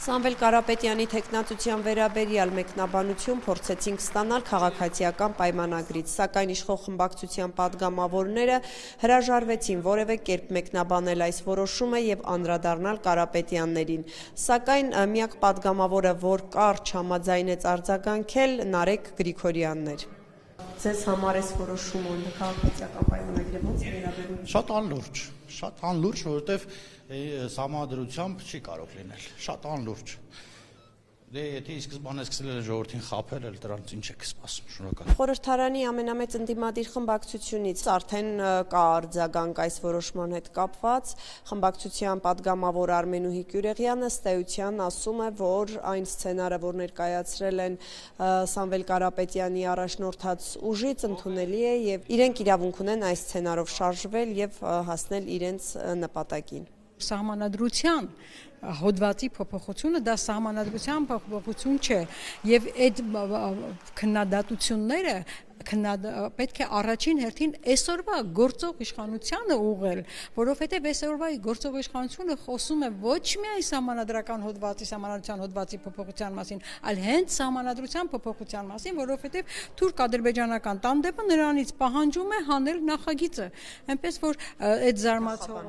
Սամվել Կարապետյանի թեկնածության վերաբերյալ մեկնաբանություն փորձեցինք ստանալ քաղաքացիական պայմանագրից, սակայն իշխող խմբակցության падգամավորները հրաժարվեցին որևէ կերպ մեկնաբանել այս որոշումը եւ անդրադառնալ Կարապետյաններին, սակայն միակ падգամավորը, որ կարճ համաձայնեց արձագանքել, Նարեկ Գրիգորյանն էր։ Ձեզ համար այս որոշումը քաղաքացիական պայմանագրի ո՞նց վերաբերում է։ Շատ անլուրջ, որովհետև սահմանադրությամբ չի կարող լինել, շատ անլուրջ։ Դե եթե ի սկզբանե սկսել է ժողովրդին խաբել, էլ դրանից ինչ եք սպասում, շնորհակալ։ Խորհրդարանի ամենամեծ ընդդիմադիր խմբակցությունից արդեն կա արձագանք այս որոշման հետ կապված, խմբակցության падգամավոր Արմենուհի Կյուրեղյանը ըստ էության ասում է, որ այն սցենարը, որ ներկայացրել են Սամվել Կարապետյանի առաջնորդած ուժից, ընդունելի է եւ իրենք իրավունք ունեն այս սցենարով շարժվել եւ հասնել իրենց նպատակին։ Սահմանադրության հոդվածի փոփոխությունը դա սահմանադրության փոփոխություն չէ եւ այդ քննադատությունները պետք է առաջին հերթին այսօրվա գործող իշխանությանը ուղղել, որովհետև այսօրվա գործող իշխանությունը խոսում է ոչ միայն սահմանադրական հոդվածի, սահմանադրության հոդվածի փոփոխության մասին, այլ հենց սահմանադրության փոփոխության մասին, որովհետև թուրք-ադրբեջանական տանդեմը նրանից պահանջում է հանել նախագիծը, այնպես որ այդ զարմացող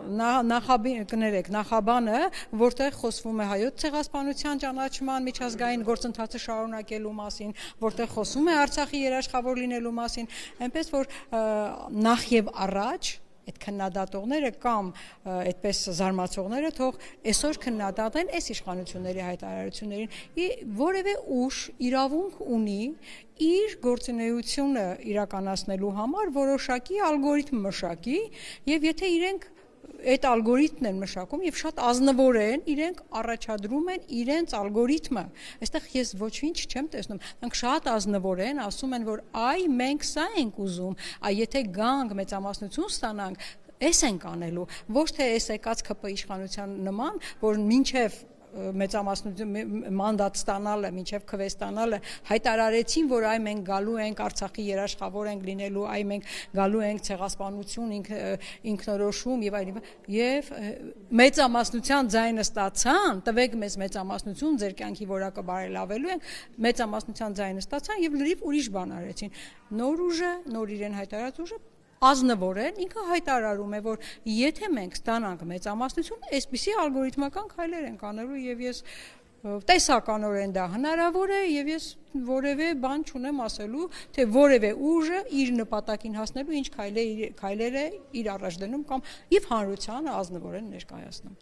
նախաբանը, որտեղ խոսվում է հայոց ցեղասպանության ճանաչման միջազգային գործընթացը շարունակելու մասին, որտեղ խոսում է Արցախի երաշխավոր լինելու մասին, այնպես որ նախ եւ առաջ այդ քննադատողները կամ այդպես զարմացողները թող այսօր քննադատեն այս իշխանությունների հայտարարություններին, որևէ ուժ իրավունք ունի իր գործունեությունը իրականացնելու համար որոշակի ալգորիթմ մշակի եւ եթե իրենք այդ ալգորիթմն են մշակում եւ շատ ազնվորեն իրենք առաջադրում են իրենց ալգորիթմը։ Այստեղ ես ոչինչ չեմ տեսնում։ Նրանք շատ ազնվորեն ասում են, որ այ մենք սա ենք ուզում, այ եթե գանք մեծամասնություն ստանանք, էս ենք անելու, ոչ թե էս եկած ԿՊ իշխանության նման, որ մինչեւ մեծամասնություն մանդատ ստանալը, մինչև քվե ստանալը հայտարարեցին, որ այ մենք գալու ենք Արցախի երաշխավոր ենք լինելու, այ մենք գալու ենք ցեղասպանություն, ինքնորոշում եւ այլն, եւ մեծամասնության ձայնը ստացան, տվեք մեզ մեծամասնություն, ձեր կյանքի որակը բարելավելու ենք, մեծամասնության ձայնը ստացան եւ լրիվ ուրիշ բան արեցին։ Նոր ուժը, նոր իրեն հայտարարած ուժը ազնվորեն ինքը հայտարարում է, որ եթե մենք ստանանք մեծամասնություն, այսպիսի ալգորիթմական քայլեր ենք անելու եւ ես տեսականորեն դա հնարավոր է եւ ես որևէ բան չունեմ ասելու, թե որևէ ուժը իր նպատակին հասնելու ինչ քայլեր է իր առաջ դնում կամ եւ հանրությանը ազնվորեն ներկայացնում։